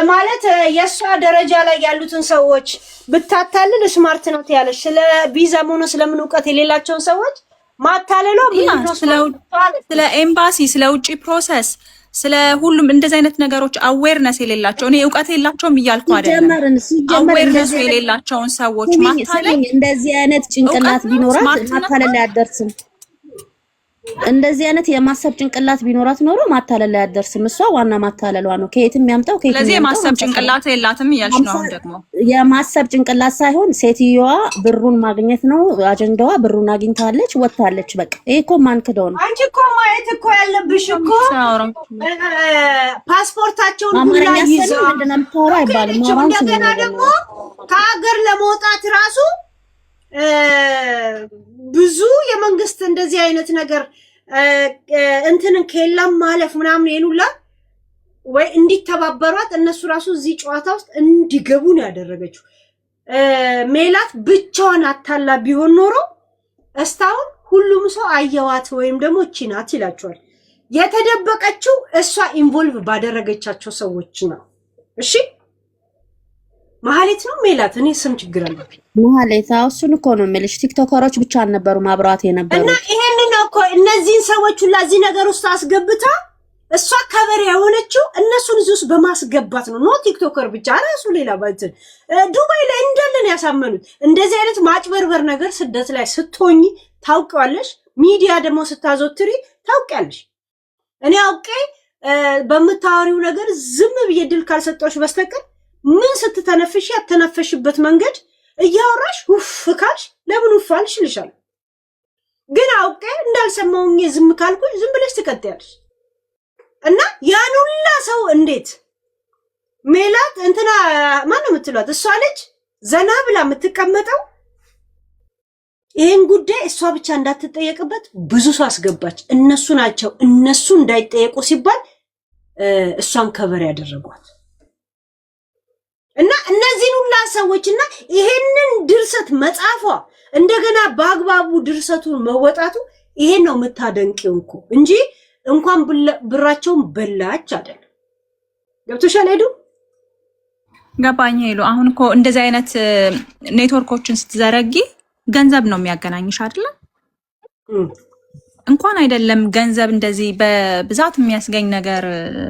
ማለት የእሷ ደረጃ ላይ ያሉትን ሰዎች ብታታልል ስማርት ነው ያለሽ። ስለ ቪዛም ሆነ ስለምን እውቀት የሌላቸውን ሰዎች ማታለሏ ስለ ኤምባሲ፣ ስለ ውጪ ፕሮሰስ፣ ስለ ሁሉም እንደዚህ አይነት ነገሮች አዌርነስ የሌላቸው እኔ እውቀት የላቸውም እያልኩ አይደለም። አዌርነስ የሌላቸውን ሰዎች ማታለል እንደዚህ አይነት ጭንቅላት ቢኖራት ማታለል አያደርስም። እንደዚህ አይነት የማሰብ ጭንቅላት ቢኖራት ኖሮ ማታለል ላይ አትደርስም። እሷ ዋና ማታለሏ ነው። ከየትም ያምጣው ከየትም ስለዚህ ያምጣው የማሰብ ጭንቅላት የላትም እያልሽ ነው። አሁን ደግሞ የማሰብ ጭንቅላት ሳይሆን ሴትዮዋ ብሩን ማግኘት ነው አጀንዳዋ። ብሩን አግኝታለች፣ ወጣለች። በቃ ይሄ እኮ ማንክደው ነው። አንቺ እኮ ማየት እኮ ያለብሽ እኮ ፓስፖርታቸውን ሁላ ይዘው ምንድነው የምታወራው አይባልም። እንደገና ደግሞ ከሀገር ለመውጣት ራሱ ብዙ የመንግስት እንደዚህ አይነት ነገር እንትንን ከለም ማለፍ ምናምን ይሉላ ወይ እንዲተባበሯት እነሱ ራሱ እዚህ ጨዋታ ውስጥ እንዲገቡ ነው ያደረገችው። ሜላት ብቻዋን አታላ ቢሆን ኖሮ እስታውን ሁሉም ሰው አየዋት ወይም ደግሞ እቺ ናት ይላቸዋል። የተደበቀችው እሷ ኢንቮልቭ ባደረገቻቸው ሰዎች ነው። እሺ ማህሌት ነው ሜላት? እኔ ስም ችግር አለብኝ። ማህሌት እሱን እኮ ነው የምልሽ። ቲክቶከሮች ብቻ አልነበሩም አብረዋት የነበሩ እና ይሄንን እኮ እነዚህን ሰዎች ሁላ እዚህ ነገር ውስጥ አስገብታ እሷ ከበር የሆነችው እነሱን እዚህ ውስጥ በማስገባት ነው። ኖ ቲክቶከር ብቻ ራሱ ሌላ ባይት ዱባይ ላይ እንዳለን ያሳመኑት። እንደዚህ አይነት ማጭበርበር ነገር ስደት ላይ ስትሆኚ ታውቂዋለሽ። ሚዲያ ደግሞ ስታዞትሪ ታውቂያለሽ። እኔ አውቄ በምታወሪው ነገር ዝም ብዬ ድል ካልሰጠሁሽ በስተቀር ምን ስትተነፍሽ ያተነፈሽበት መንገድ እያወራሽ ውፍ ካልሽ ለምን ውፍ አልሽ ልሻል። ግን አውቄ እንዳልሰማውኝ ዝም ካልኩኝ ዝም ብለሽ ትቀጥያለሽ። እና ያን ሁላ ሰው እንዴት ሜላት እንትና ማን ነው የምትሏት እሷ ልጅ ዘና ብላ የምትቀመጠው ይሄን ጉዳይ እሷ ብቻ እንዳትጠየቅበት ብዙ ሰው አስገባች። እነሱ ናቸው እነሱ እንዳይጠየቁ ሲባል እሷን ከበር ያደረጓት። እና እነዚህን ሁላ ሰዎችና ይሄንን ድርሰት መጻፏ እንደገና በአግባቡ ድርሰቱን መወጣቱ ይሄን ነው የምታደንቂው እኮ እንጂ እንኳን ብራቸውን በላች አይደለም። ገብቶሻል ሄዱ? ገባኝ ሄሉ። አሁን እኮ እንደዚህ አይነት ኔትወርኮችን ስትዘረጊ ገንዘብ ነው የሚያገናኝሽ አይደለ? እንኳን አይደለም ገንዘብ እንደዚህ በብዛት የሚያስገኝ ነገር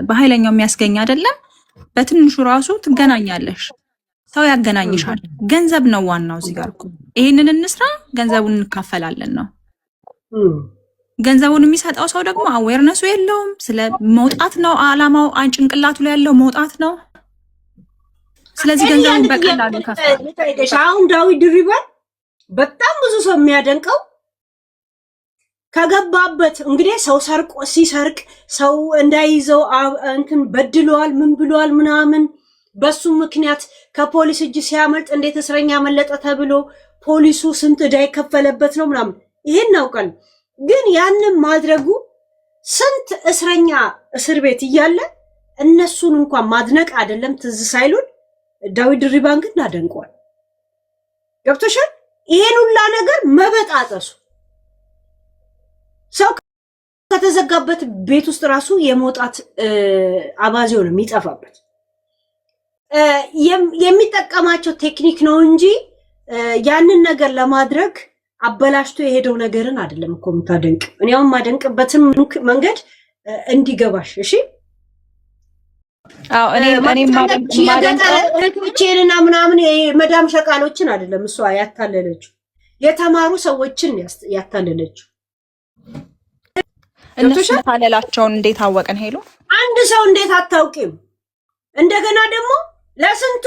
በኃይለኛው የሚያስገኝ አይደለም። በትንሹ ራሱ ትገናኛለሽ፣ ሰው ያገናኝሻል። ገንዘብ ነው ዋናው እዚህ ጋር እኮ። ይሄንን እንስራ ገንዘቡን እንካፈላለን ነው። ገንዘቡን የሚሰጠው ሰው ደግሞ አዌርነሱ የለውም። ስለ መውጣት ነው አላማው፣ ጭንቅላቱ ላይ ያለው መውጣት ነው። ስለዚህ ገንዘቡን በቀላሉ ይከፍላል። አሁን ዳዊት ድሪባ በጣም ብዙ ሰው የሚያደንቀው ከገባበት እንግዲህ ሰው ሲሰርቅ ሰው እንዳይዘው እንትን በድሏል ምን ብሏል ምናምን በሱ ምክንያት ከፖሊስ እጅ ሲያመልጥ እንዴት እስረኛ መለጠ ተብሎ ፖሊሱ ስንት ዕዳ የከፈለበት ነው ምናምን ይሄን እናውቃለን። ግን ያንን ማድረጉ ስንት እስረኛ እስር ቤት እያለ እነሱን እንኳን ማድነቅ አይደለም ትዝ ሳይሉን ዳዊት ድሪባን ግን እናደንቀዋል። ገብቶሻል? ይሄን ሁላ ነገር መበጣጠሱ ሰው ከተዘጋበት ቤት ውስጥ ራሱ የመውጣት አባዜው ነው የሚጠፋበት። የሚጠቀማቸው ቴክኒክ ነው እንጂ ያንን ነገር ለማድረግ አበላሽቶ የሄደው ነገርን አይደለም እኮ የምታደንቅ። እኔ አሁን ማደንቅበትን መንገድ እንዲገባሽ እሺ። አዎ እኔ ማደንቅና ምናምን የመዳም ሸቃሎችን አይደለም እሷ ያታለለችው፣ የተማሩ ሰዎችን ያታለለችው። እነሱ ታለላቸውን እንዴት አወቀን ሄሉ? አንድ ሰው እንዴት አታውቂም? እንደገና ደግሞ ለስንቱ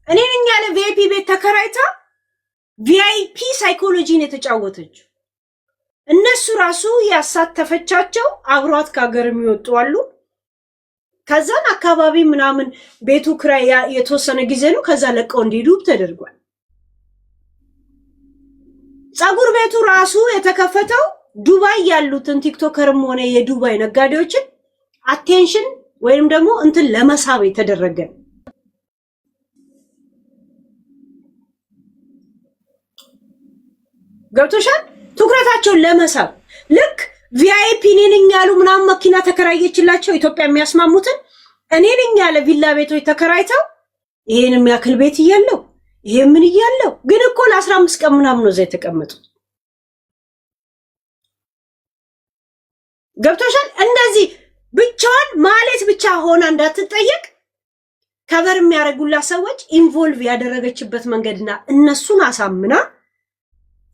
እኔ ነኝ ያለ ቪአይፒ ቤት ተከራይታ ቪአይፒ ሳይኮሎጂን የተጫወተችው እነሱ ራሱ ያሳተፈቻቸው አብሯት ከሀገር የሚወጡ አሉ። ከዛን አካባቢ ምናምን ቤቱ ክራይ የተወሰነ ጊዜ ነው፣ ከዛ ለቀው እንዲሄዱ ተደርጓል። ፀጉር ቤቱ ራሱ የተከፈተው ዱባይ ያሉትን ቲክቶከርም ሆነ የዱባይ ነጋዴዎችን አቴንሽን ወይም ደግሞ እንትን ለመሳብ የተደረገ ገብቶሻል? ትኩረታቸውን ለመሳብ ልክ ቪአይፒ ነኝ ያሉ ምናምን መኪና ተከራየችላቸው ኢትዮጵያ የሚያስማሙትን እኔ ነኝ ያለ ቪላ ቤቶች ተከራይተው ይሄን የሚያክል ቤት እያለው ይሄ ምን እያለው ግን እኮ ለ15 ቀን ምናምን ነው እዛ የተቀመጡት። ገብቶሻል? እንደዚህ ብቻዋን ማለት ብቻ ሆና እንዳትጠየቅ ከበር የሚያደርጉላት ሰዎች ኢንቮልቭ ያደረገችበት መንገድና እነሱን አሳምና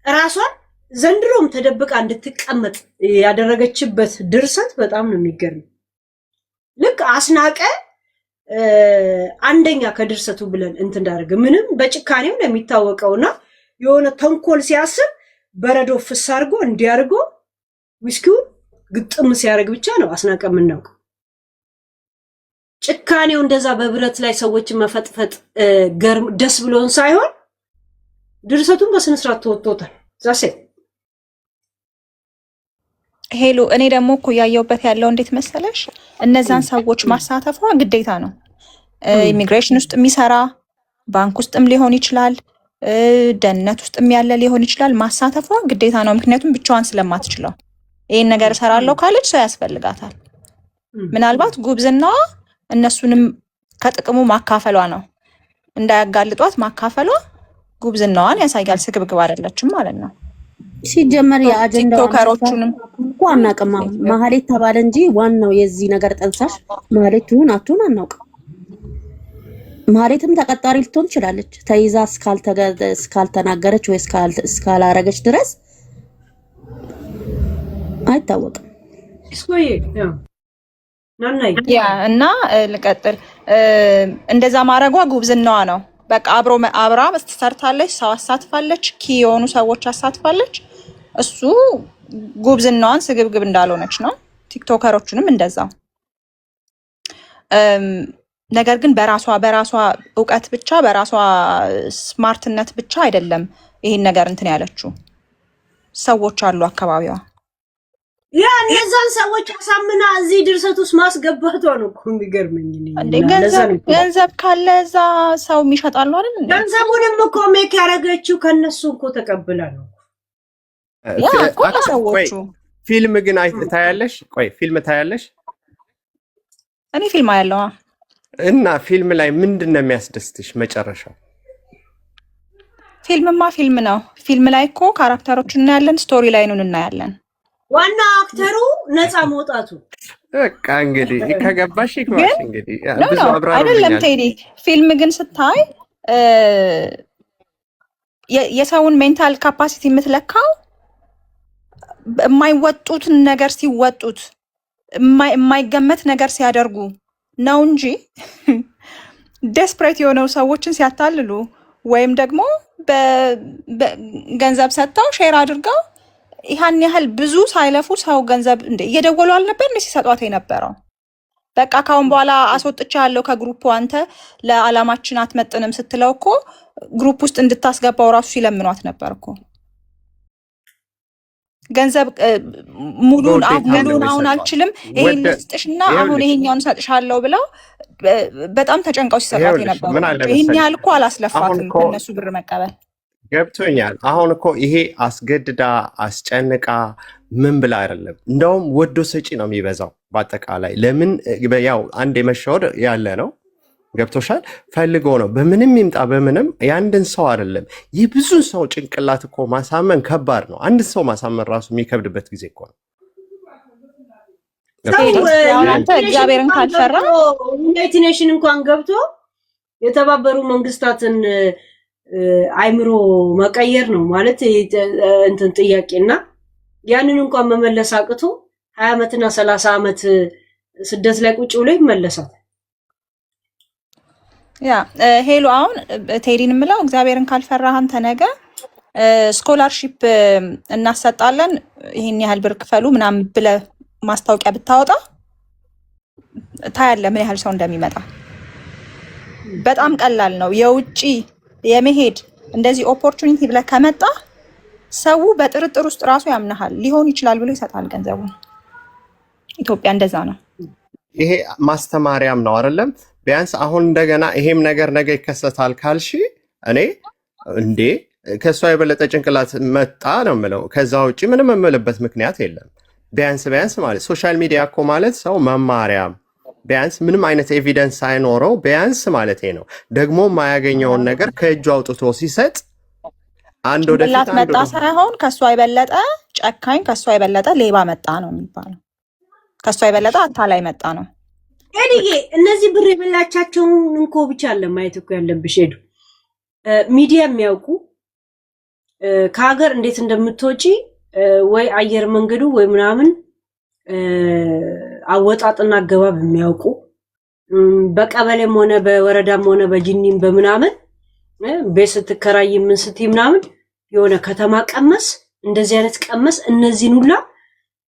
ራሷን ዘንድሮም ተደብቃ እንድትቀመጥ ያደረገችበት ድርሰት በጣም ነው የሚገርም። ልክ አስናቀ አንደኛ ከድርሰቱ ብለን እንትን እንዳደረገ ምንም በጭካኔው ነው የሚታወቀውና የሆነ ተንኮል ሲያስብ በረዶ ፍስ አድርጎ እንዲያርጎ ዊስኪውን ግጥም ሲያደርግ ብቻ ነው አስናቀ የምናውቀው። ጭካኔው እንደዛ በብረት ላይ ሰዎችን መፈጥፈጥ ደስ ብሎን ሳይሆን ድርሰቱን በስነ ስርዓት ተወጥቶታል። ዛሴ ሄሉ እኔ ደግሞ እኮ ያየውበት ያለው እንዴት መሰለሽ፣ እነዛን ሰዎች ማሳተፏ ግዴታ ነው። ኢሚግሬሽን ውስጥ የሚሰራ ባንክ ውስጥም ሊሆን ይችላል፣ ደህንነት ውስጥም ያለ ሊሆን ይችላል። ማሳተፏ ግዴታ ነው። ምክንያቱም ብቻዋን ስለማትችለው ይህን ነገር እሰራለሁ ካለች ሰው ያስፈልጋታል። ምናልባት ጉብዝናዋ እነሱንም ከጥቅሙ ማካፈሏ ነው። እንዳያጋልጧት ማካፈሏ ጉብዝናዋን ያሳያል። ስግብግብ አይደለችም ማለት ነው። ሲጀመር የአጀንዳው ቲክቶከሮቹንም እኮ አናውቅም። ማህሌት ተባለ እንጂ ዋናው የዚህ ነገር ጠንሳሽ ማህሌት ትሁን አትሁን አናውቅም። ማህሌትም ተቀጣሪ ልትሆን ትችላለች። ተይዛ እስካልተናገረች ወይ እስካላረገች ድረስ አይታወቅም። ያ እና ልቀጥል፣ እንደዛ ማድረጓ ጉብዝናዋ ነው። በቃ አብራ ሰርታለች፣ ሰው አሳትፋለች፣ ኪ የሆኑ ሰዎች አሳትፋለች። እሱ ጉብዝናዋን ስግብግብ እንዳልሆነች ነው። ቲክቶከሮቹንም እንደዛው። ነገር ግን በራሷ እውቀት ብቻ በራሷ ስማርትነት ብቻ አይደለም ይሄን ነገር እንትን ያለችው። ሰዎች አሉ አካባቢዋ። ያ እነዛን ሰዎች አሳምና እዚህ ድርሰት ውስጥ ማስገባቷ ነው እኮ የሚገርመኝ። ገንዘብ ካለ እዛ ሰው የሚሸጣሉ አይደል? ገንዘቡንም እኮ ሜክ ያደረገችው ከነሱ እኮ ተቀብላ ነው። ያ እኮ ሰዎቹ። ፊልም ግን ታያለሽ? ቆይ ፊልም ታያለሽ? እኔ ፊልም አያለዋ። እና ፊልም ላይ ምንድን ነው የሚያስደስትሽ መጨረሻው? ፊልምማ ፊልም ነው። ፊልም ላይ እኮ ካራክተሮችን እናያለን፣ ስቶሪ ላይኑን እናያለን። ዋና አክተሩ ነፃ መውጣቱ በቃ እንግዲህ ከገባሽ ይግባሽ። እንግዲህ ብዙ አብራሩ አይደለም ቴዲ። ፊልም ግን ስታይ የሰውን ሜንታል ካፓሲቲ የምትለካው የማይወጡትን ነገር ሲወጡት፣ የማይገመት ነገር ሲያደርጉ ነው እንጂ ዴስፕሬት የሆነው ሰዎችን ሲያታልሉ ወይም ደግሞ በገንዘብ ሰጥተው ሼር አድርገው ይሄን ያህል ብዙ ሳይለፉ ሰው ገንዘብ እየደወሉ አልነበር እንዴ ሲሰጧት የነበረው? በቃ ካሁን በኋላ አስወጥቻለሁ ከግሩፑ አንተ ለዓላማችን አትመጥንም ስትለው እኮ ግሩፕ ውስጥ እንድታስገባው ራሱ ሲለምኗት ነበር እኮ። ገንዘብ ሙሉን አሁን አልችልም ይሄን ልስጥሽና አሁን ይሄኛውን ሰጥሻለሁ ብለው በጣም ተጨንቀው ሲሰጧት የነበረው። ይሄን ያህል እኮ አላስለፋትም እነሱ ብር መቀበል። ገብቶኛል። አሁን እኮ ይሄ አስገድዳ አስጨንቃ ምን ብላ አይደለም። እንደውም ወዶ ሰጪ ነው የሚበዛው በአጠቃላይ። ለምን ያው አንድ የመሸወድ ያለ ነው። ገብቶሻል። ፈልጎ ነው በምንም ይምጣ በምንም የአንድን ሰው አይደለም የብዙን ሰው ጭንቅላት እኮ ማሳመን ከባድ ነው። አንድ ሰው ማሳመን ራሱ የሚከብድበት ጊዜ እኮ ነው። አንተ እግዚአብሔርን ካልፈራ ዩናይትድ ኔሽን እንኳን ገብቶ የተባበሩ መንግስታትን አይምሮ መቀየር ነው ማለት እንትን ጥያቄና ያንን እንኳን መመለስ አቅቶ 20 ዓመትና 30 ዓመት ስደት ላይ ቁጭ ብሎ ይመለሳል። ያ ሄሎ አሁን ቴዲን ምለው እግዚአብሔርን ካልፈራህ አንተ ነገ ስኮላርሺፕ እናሰጣለን ይሄን ያህል ብር ክፈሉ ምናምን ብለህ ማስታወቂያ ብታወጣ ታያለህ ምን ያህል ሰው እንደሚመጣ። በጣም ቀላል ነው። የውጪ የመሄድ እንደዚህ ኦፖርቹኒቲ ብለህ ከመጣ ሰው በጥርጥር ውስጥ ራሱ ያምናሃል። ሊሆን ይችላል ብሎ ይሰጣል ገንዘቡን። ኢትዮጵያ እንደዛ ነው። ይሄ ማስተማሪያም ነው አይደለም? ቢያንስ አሁን እንደገና ይሄም ነገር ነገ ይከሰታል ካልሺ እኔ እንዴ ከሷ የበለጠ ጭንቅላት መጣ ነው የምለው። ከዛ ውጪ ምንም የምልበት ምክንያት የለም። ቢያንስ ማለት ሶሻል ሚዲያ እኮ ማለት ሰው መማሪያም ቢያንስ ምንም አይነት ኤቪደንስ ሳይኖረው ቢያንስ ማለት ነው ደግሞ የማያገኘውን ነገር ከእጁ አውጥቶ ሲሰጥ አንድ ወደፊት መጣ ሳይሆን ከሷ የበለጠ ጨካኝ ከሷ የበለጠ ሌባ መጣ ነው የሚባለው። ከሷ የበለጠ አታላይ መጣ ነው። ኤዲዬ እነዚህ ብር የበላቻቸውን እንኮ ብቻ አለ ማየት እኮ ያለብሽ። ሄዱ ሚዲያ የሚያውቁ ከሀገር እንዴት እንደምትወጪ ወይ አየር መንገዱ ወይ ምናምን አወጣጥና አገባብ የሚያውቁ በቀበሌም ሆነ በወረዳም ሆነ በጅኒም በምናምን ቤት ስትከራይ ምን ስትይ ምናምን የሆነ ከተማ ቀመስ እንደዚህ አይነት ቀመስ እነዚህን ሁላ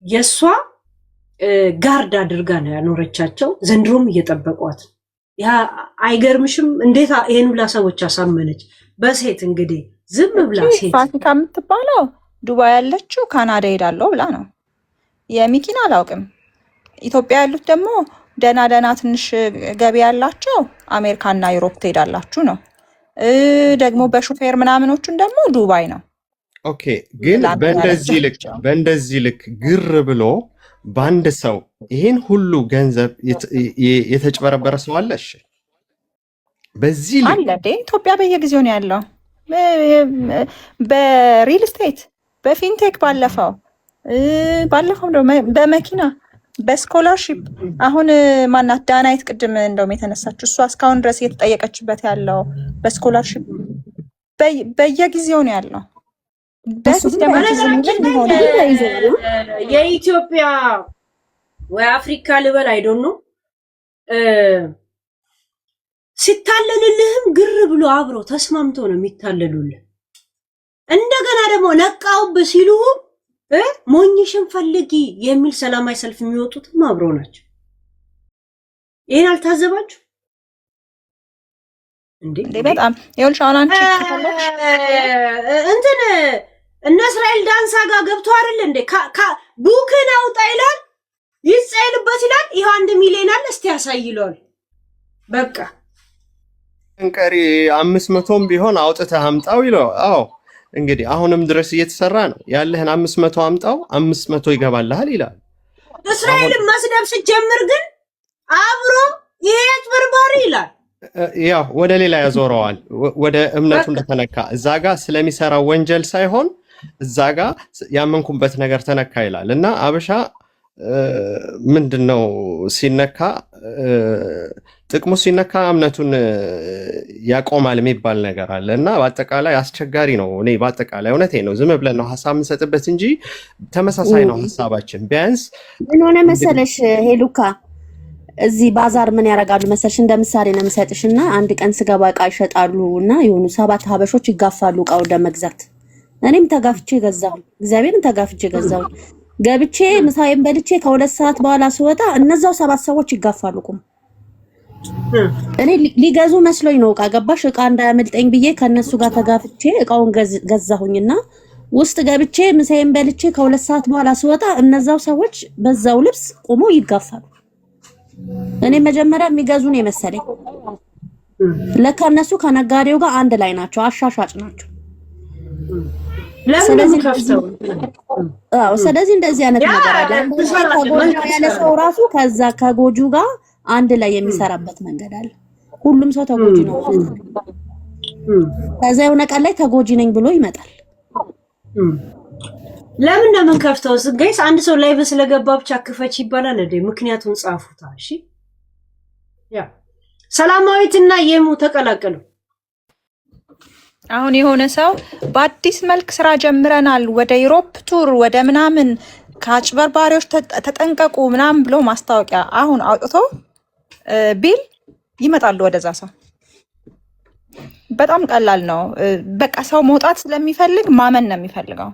የሷ ጋርድ አድርጋ ነው ያኖረቻቸው። ዘንድሮም እየጠበቋት ያ አይገርምሽም? እንዴት ይሄን ሁላ ሰዎች አሳመነች በሴት እንግዲህ ዝም ብላ ሴት ፋሲካ የምትባለው ዱባይ ያለችው ካናዳ ሄዳለሁ ብላ ነው። የሚኪን አላውቅም። ኢትዮጵያ ያሉት ደግሞ ደና ትንሽ ገቢ ያላቸው አሜሪካና ዩሮፕ ትሄዳላችሁ ነው። ደግሞ በሹፌር ምናምኖቹን ደግሞ ዱባይ ነው። ኦኬ ግን በእንደዚህ ልክ ግር ብሎ በአንድ ሰው ይሄን ሁሉ ገንዘብ የተጭበረበረ ሰው አለ? እሺ በዚህ ልክ አለ። ኢትዮጵያ በየጊዜው ነው ያለው በሪል ስቴት በፊንቴክ ባለፈው ደግሞ በመኪና በስኮላርሺፕ አሁን ማናት ዳናይት ቅድም እንደውም የተነሳችው እሷ እስካሁን ድረስ እየተጠየቀችበት ያለው በስኮላርሺፕ በየጊዜው ነው ያለው። የኢትዮጵያ ወይ አፍሪካ ልበል አይዶን ነው ሲታለልልህም ግር ብሎ አብረው ተስማምቶ ነው የሚታለሉልህ። እንደገና ደግሞ ነቃውብ ሲሉ ሞኝሽን ፈልጊ የሚል ሰላማዊ ሰልፍ የሚወጡትም አብረው ናቸው። ይሄን አልታዘባችሁ እንዴ? በጣም ይኸውልሽ አሁን አንቺ እንትን እነ እስራኤል ዳንሳ ጋር ገብቶ አይደል እንዴ ቡክን አውጣ ይላል ይጸልበት ይላል። ይሄው 1 ሚሊዮን አለ እስቲ ያሳይሏል። በቃ እንቀሪ 500ም ቢሆን አውጥተህ አምጣው ይለው። አዎ እንግዲህ አሁንም ድረስ እየተሰራ ነው። ያለህን 500 አምጣው 500 ይገባልሃል ይላል። እስራኤልን መስደብ ሲጀምር ግን አብሮ ይሄ አጭበርባሪ ይላል። ያው ወደ ሌላ ያዞረዋል። ወደ እምነቱ እንደተነካ እዛ ጋር ስለሚሰራው ወንጀል ሳይሆን እዛ ጋር ያመንኩበት ነገር ተነካ ይላል። እና አበሻ ምንድነው ሲነካ ጥቅሙ ሲነካ እምነቱን ያቆማል የሚባል ነገር አለ። እና በአጠቃላይ አስቸጋሪ ነው። እኔ በአጠቃላይ እውነቴን ነው ዝም ብለን ነው ሀሳብ የምንሰጥበት እንጂ ተመሳሳይ ነው ሀሳባችን። ቢያንስ ምን ሆነ መሰለሽ ሄሉካ እዚህ ባዛር ምን ያደርጋሉ መሰለሽ? እንደ ምሳሌ ነው የምሰጥሽ። እና አንድ ቀን ስገባ እቃ ይሸጣሉ እና የሆኑ 7 ሀበሾች ይጋፋሉ እቃው ለመግዛት። እኔም ተጋፍቼ ገዛሁ። እግዚአብሔርን ተጋፍቼ ገዛሁ። ገብቼ ምሳዬን በልቼ ከ2 ሰዓት በኋላ ስወጣ እነዛው 7 ሰዎች ይጋፋሉ። ቁም እኔ ሊገዙ መስሎኝ ነው እቃ ገባሽ? እቃ እንዳያመልጠኝ ብዬ ከነሱ ጋር ተጋፍቼ እቃውን ገዛሁኝና ውስጥ ገብቼ ምሳዬን በልቼ ከ2 ሰዓት በኋላ ስወጣ እነዛው ሰዎች በዛው ልብስ ቆሞ ይጋፋሉ። እኔ መጀመሪያ የሚገዙ ነው የመሰለኝ። ለካ እነሱ ከነጋዴው ጋር አንድ ላይ ናቸው፣ አሻሻጭ ናቸው። ስለዚህ እንደዚህ አይነት ነገር አለ። ተጎጂ ያለ ሰው ራሱ ከዛ ከጎጁ ጋር አንድ ላይ የሚሰራበት መንገድ አለ። ሁሉም ሰው ተጎጂ ነው። ከዛ የሆነ ቀን ላይ ተጎጂ ነኝ ብሎ ይመጣል። ለምን ነው የምንከፍተው? ጋይስ አንድ ሰው ላይቭ ስለገባ ብቻ ክፈች ይባላል እንዴ? ምክንያቱም ጻፉታ። እሺ ያ ሰላማዊትና የሙ ተቀላቀሉ። አሁን የሆነ ሰው በአዲስ መልክ ስራ ጀምረናል ወደ ዩሮፕ ቱር ወደ ምናምን ከአጭበርባሪዎች ተጠንቀቁ ምናምን ብሎ ማስታወቂያ አሁን አውጥቶ ቢል ይመጣሉ ወደዛ ሰው። በጣም ቀላል ነው። በቃ ሰው መውጣት ስለሚፈልግ ማመን ነው የሚፈልገው።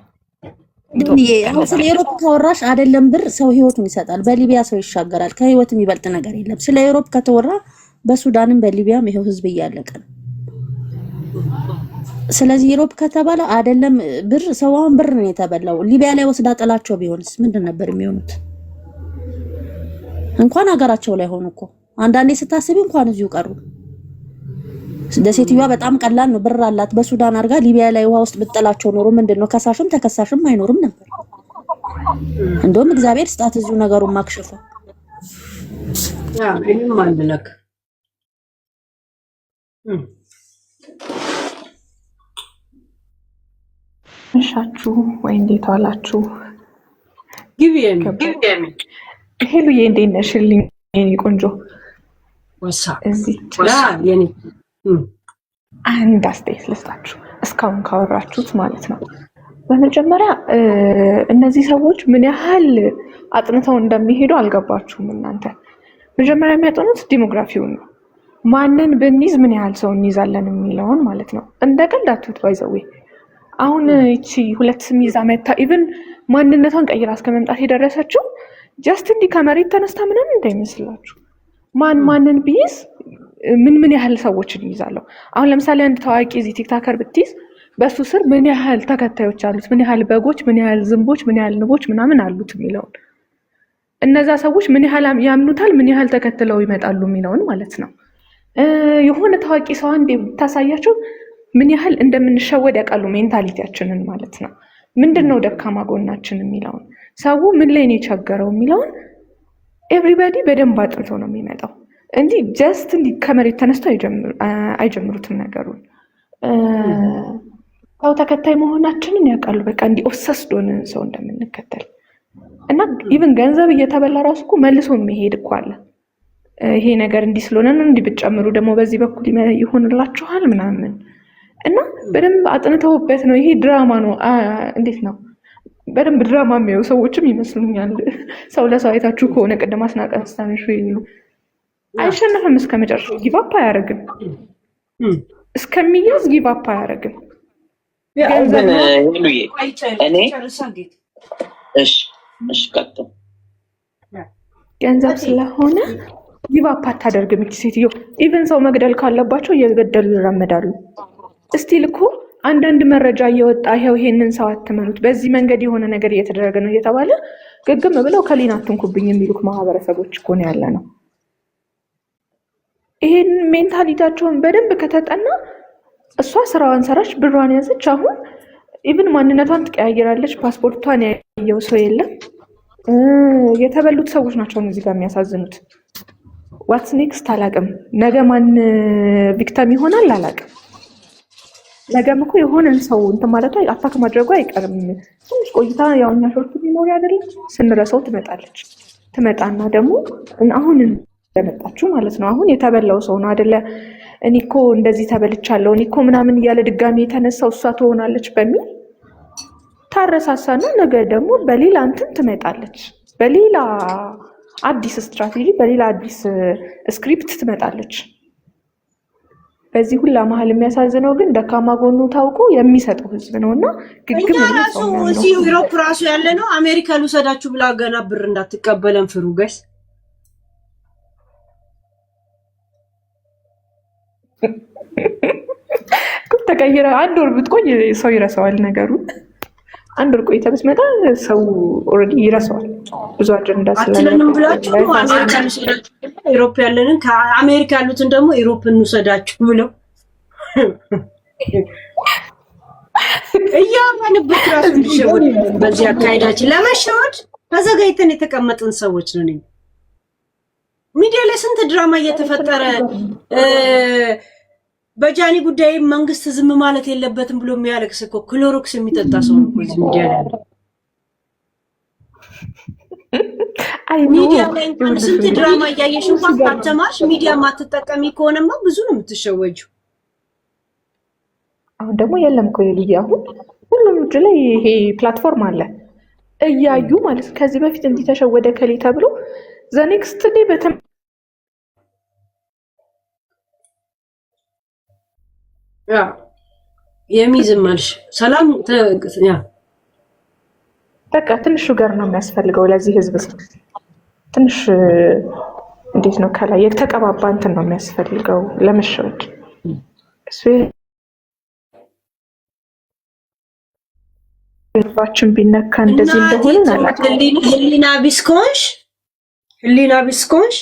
ስለ ዩሮፕ ካወራሽ አይደለም ብር ሰው ህይወቱን ይሰጣል። በሊቢያ ሰው ይሻገራል። ከህይወት የሚበልጥ ነገር የለም። ስለ ዩሮፕ ከተወራ በሱዳንም በሊቢያም ይሄው ህዝብ እያለቀ ነው። ስለዚህ ዩሮፕ ከተባለ አይደለም ብር ሰዋን ብር ነው የተበላው። ሊቢያ ላይ ወስዳ ጥላቸው ቢሆንስ ምንድን ነበር የሚሆኑት? እንኳን ሀገራቸው ላይ ሆኑ እኮ አንዳንዴ ስታስቢ እንኳን እዚሁ ቀሩ። ደሴትዮዋ በጣም ቀላል ነው። ብር አላት። በሱዳን አርጋ ሊቢያ ላይ ውሃ ውስጥ ብጥላቸው ኖሮ ምንድነው ከሳሽም ተከሳሽም አይኖርም ነበር። እንደውም እግዚአብሔር ስጣት እዚሁ ነገሩን ማክሸፈ ያ እኔም አንልክ እሻችሁ ወይ እንዴት ዋላችሁ? ግቢየም ሄሉዬ እንዴት ነሽልኝ? የኔ ቆንጆ ወሳ እዚህ ያ የኔ አንድ አስተያየት ልስጣችሁ። እስካሁን ካወራችሁት ማለት ነው። በመጀመሪያ እነዚህ ሰዎች ምን ያህል አጥንተው እንደሚሄዱ አልገባችሁም እናንተ። መጀመሪያ የሚያጠኑት ዲሞግራፊውን ነው። ማንን ብንይዝ ምን ያህል ሰው እንይዛለን የሚለውን ማለት ነው። እንደ ቀልድ አትሁት ባይዘዌ አሁን እቺ ሁለት ስም ይዛ መታ ኢቭን ማንነቷን ቀይራ እስከ መምጣት የደረሰችው ጀስት እንዲህ ከመሬት ተነስታ ምናምን እንዳይመስላችሁ። ማንን ቢይዝ ምን ያህል ሰዎችን ይይዛለሁ። አሁን ለምሳሌ አንድ ታዋቂ እዚህ ቲክታከር ብትይዝ በሱ ስር ምን ያህል ተከታዮች አሉት፣ ምን ያህል በጎች፣ ምን ያህል ዝንቦች፣ ምን ያህል ንቦች ምናምን አሉት የሚለውን እነዛ ሰዎች ምን ያህል ያምኑታል፣ ምን ያህል ተከትለው ይመጣሉ የሚለውን ማለት ነው። የሆነ ታዋቂ ሰው አንዴ ብታሳያቸው ምን ያህል እንደምንሸወድ ያውቃሉ፣ ሜንታሊቲያችንን ማለት ነው። ምንድነው ደካማ ጎናችን የሚለውን ሰው ምን ላይ ነው የቸገረው የሚለውን ኤቭሪባዲ በደንብ አጥንቶ ነው የሚመጣው እንጂ ጀስት እንዲህ ከመሬት ተነስቶ አይጀምሩትም ነገሩን። ሰው ተከታይ መሆናችንን ያውቃሉ። በቃ እንዲህ ኦብሰስድ ሆነን ሰው እንደምንከተል እና ኢቭን ገንዘብ እየተበላ ራሱ እኮ መልሶ የሚሄድ እኮ አለ። ይሄ ነገር እንዲህ ስለሆነ ነው እንዲህ ብትጨምሩ ደግሞ በዚህ በኩል ይሆንላችኋል ምናምን እና በደንብ አጥንተውበት ነው። ይሄ ድራማ ነው። እንዴት ነው በደንብ ድራማ የሚያዩ ሰዎችም ይመስሉኛል። ሰው ለሰው አይታችሁ ከሆነ ቅድም አስናቀን ስታንሹ ይሉ አይሸነፍም እስከ መጨረሻው ጊቫፕ አያደርግም። እስከሚያዝ ጊቫፕ አያደርግም። ገንዘብ ስለሆነ ጊቫፕ አታደርግም እቺ ሴትዮ። ኢቨን ሰው መግደል ካለባቸው እየገደሉ ይራመዳሉ። እስቲል እኮ አንዳንድ መረጃ እየወጣ ይሄንን ሰው አትመኑት፣ በዚህ መንገድ የሆነ ነገር እየተደረገ ነው እየተባለ ግግም ብለው ከሊና አትንኩብኝ የሚሉት ማህበረሰቦች እኮ ነው ያለ ነው። ይሄን ሜንታሊቲያቸውን በደንብ ከተጠና እሷ ስራዋን ሰራች፣ ብሯን ያዘች። አሁን ኢቭን ማንነቷን ትቀያየራለች። ፓስፖርቷን ያየው ሰው የለም። የተበሉት ሰዎች ናቸው እዚህ ጋር የሚያሳዝኑት። ዋትስ ኔክስት አላቅም። ነገ ማን ቪክተም ይሆናል አላቅም። ነገም እኮ የሆነን ሰው እንትን ማለቷ አታክ ማድረጉ አይቀርም። ትንሽ ቆይታ ያው እኛ ሾርት ሚሞሪ አይደለም ስንረሳው ትመጣለች። ትመጣና ደግሞ አሁን እንደመጣችሁ ማለት ነው። አሁን የተበላው ሰው ነው አይደለ? እኔ እኮ እንደዚህ ተበልቻለሁ እኔ እኮ ምናምን እያለ ድጋሚ የተነሳው እሷ ትሆናለች በሚል ታረሳሳና ነገ ደግሞ በሌላ እንትን ትመጣለች። በሌላ አዲስ ስትራቴጂ፣ በሌላ አዲስ ስክሪፕት ትመጣለች። በዚህ ሁላ መሀል የሚያሳዝነው ግን ደካማ ጎኑ ታውቆ የሚሰጠው ህዝብ ነውና ግግም ራሱ እዚህ ዩሮፕ ራሱ ያለ ነው። አሜሪካ ልውሰዳችሁ ብላ ገና ብር እንዳትቀበለን ፍሩ ጋይስ። ተቀይረ አንድ ወር ብትቆይ ሰው ይረሳዋል ነገሩን። አንድ ወር ቆይታ ብትመጣ ሰው ኦልሬዲ ይረሳዋል። ብዙ አጀንዳ ስለምን ብላችሁ አሜሪካ ልውሰዳችሁ፣ ዩሮፕ ያለንን ከአሜሪካ ያሉትን ደግሞ ዩሮፕ እንውሰዳችሁ ብለው እያመንበት ራሱ ሊሸወድ በዚህ አካሄዳችን ለመሸወድ ተዘጋጅተን የተቀመጥን ሰዎች ነን። ሚዲያ ላይ ስንት ድራማ እየተፈጠረ በጃኒ ጉዳይ መንግስት ዝም ማለት የለበትም ብሎ የሚያለቅስ እኮ ክሎሮክስ የሚጠጣ ሰው ነው እዚህ ሚዲያ ላይ። ሚዲያ ላይ እንኳን ስንት ድራማ እያየሽ እንኳን ካልተማርሽ ሚዲያ ማትጠቀሚ ከሆነማ ብዙ ነው የምትሸወጂው። አሁን ደግሞ የለም እኮ ይልይ አሁን ሁሉም እጅ ላይ ይሄ ፕላትፎርም አለ እያዩ ማለት ከዚህ በፊት እንዲህ ተሸወደ ከሌ ተብሎ ዘ ኔክስት ዴይ ያ የሚዝማልሽ ሰላም ያ በቃ ትንሽ ሹገር ነው የሚያስፈልገው ለዚህ ህዝብ። ትንሽ እንዴት ነው ከላይ የተቀባባ እንትን ነው የሚያስፈልገው ለመሸወድ። እሱ ህዝባችን ቢነካ እንደዚህ እንደሆነ አላውቅም። ህሊና ቢስኮንሽ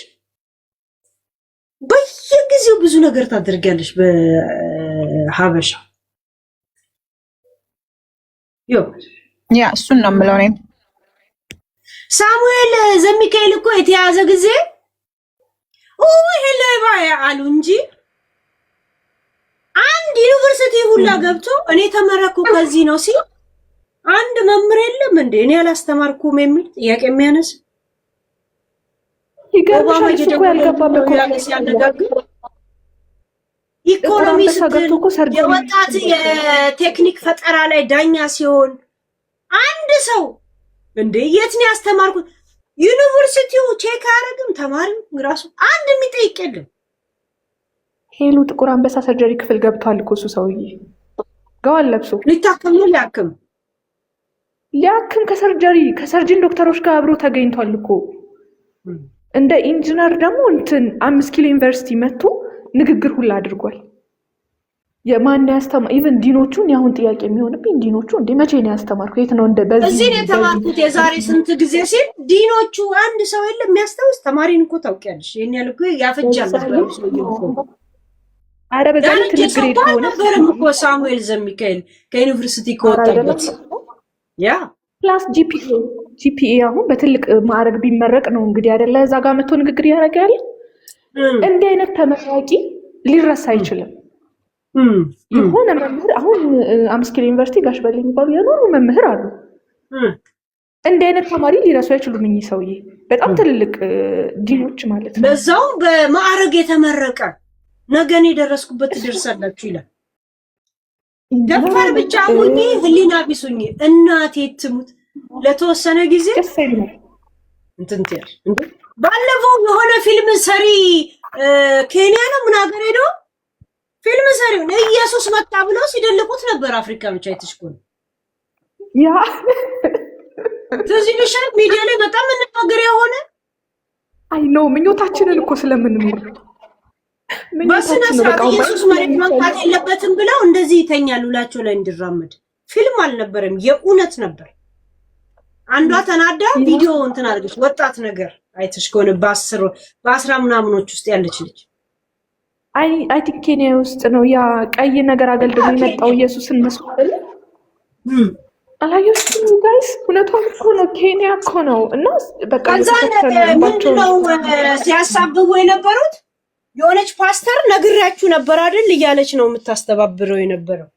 በየጊዜው ብዙ ነገር ታደርጊያለሽ በሀበሻ ያ እሱን ነው የምለው እኔም። ሳሙኤል ዘሚካኤል እኮ የተያዘ ጊዜ ይሄ ሌባ አሉ እንጂ አንድ ዩኒቨርሲቲ ሁላ ገብቶ እኔ ተመረኩ ከዚህ ነው ሲል አንድ መምህር የለም እንዴ እኔ አላስተማርኩም የሚል ጥያቄ የሚያነስ ይገርምሻል። እኮ ያልገባበት ሲያነጋግር ኢኮኖሚ ስትል የወጣት የቴክኒክ ፈጠራ ላይ ዳኛ ሲሆን አንድ ሰው እንዴ የት ነው ያስተማርኩት? ዩኒቨርሲቲው ቼክ አያደርግም ተማሪው ራሱ አንድ የሚጠይቅ የለም። ሄሉ ጥቁር አንበሳ ሰርጀሪ ክፍል ገብቷል እኮ እሱ ሰውዬ ጋዋን ለብሶ ሊታከም ነው ሊያክም ከሰርጅን ዶክተሮች ጋር አብሮ ተገኝቷል እኮ። እንደ ኢንጂነር ደግሞ እንትን 5 ኪሎ ዩኒቨርሲቲ መጥቶ ንግግር ሁላ አድርጓል። የማን ያስተማ ኢቭን ዲኖቹን ያሁን ጥያቄ የሚሆንብኝ ዲኖቹ እንዴ መቼ ነው ያስተማርኩ? የት ነው እንደ በዚህ ነው የተማርኩት የዛሬ ስንት ጊዜ ሲል ዲኖቹ አንድ ሰው የለም የሚያስታውስ። ተማሪን እኮ ታውቂያለሽ ይሄን ያህል እኮ ያፈጃል ነበር ሰውዬው። አረ በዛሬ ትንግር ይሆነ ነበር እኮ ሳሙኤል ዘሚካኤል ከዩኒቨርሲቲ ከወጣበት ያ ፕላስ ጂፒኤ አሁን በትልቅ ማዕረግ ቢመረቅ ነው እንግዲህ አይደለ እዛ ጋር መጥቶ ንግግር ያደርግ ያለ። እንዲህ አይነት ተመራቂ ሊረሳ አይችልም። የሆነ መምህር አሁን 5 ኪሎ ዩኒቨርሲቲ ጋሽ በል የሚባሉ የኖሩ መምህር አሉ። እንዲህ አይነት ተማሪ ሊረሱ አይችሉም። እኚህ ሰውዬ በጣም ትልልቅ ዲኖች ማለት ነው። በዛው በማዕረግ የተመረቀ ነገን የደረስኩበት ትደርሳላችሁ ይላል። ደፋር ብቻ ሁኚ ህሊና ቢሱኝ እናቴ ትሙት ለተወሰነ ጊዜ እንትን ትያል እንዴ። ባለፈው የሆነ ፊልም ሰሪ ኬንያ ነው ምን ሀገር ሄዶ ፊልም ሰሪው ኢየሱስ መጣ ብለው ሲደልቁት ነበር አፍሪካኖች። አይተሽኮን ያ ስለዚህ ልሽን ሚዲያ ላይ በጣም እንናገር የሆነ አይ ነው ምኞታችንን እኮ ስለምንኖር በስነ ስርዓት ኢየሱስ መሬት መንካት የለበትም ብለው እንደዚህ ይተኛሉ ላቸው ላይ እንዲራመድ። ፊልም አልነበረም የእውነት ነበር። አንዷ ተናዳ ቪዲዮ እንትን አድርገሽ ወጣት ነገር አይተሽ ከሆነ በ10 ምናምኖች ውስጥ ያለች ልጅ አይ ቲንክ ኬንያ ውስጥ ነው ያ ቀይ ነገር አገልግሎ የመጣው ኢየሱስን መስዋዕት አላየሽም ጋይስ? እውነቷን እኮ ነው ኬንያ እኮ ነው። እና በቃ ምንድነው ሲያሳብቡ የነበሩት የሆነች ፓስተር ነግሬያችሁ ነበር አይደል እያለች ነው የምታስተባብረው የነበረው።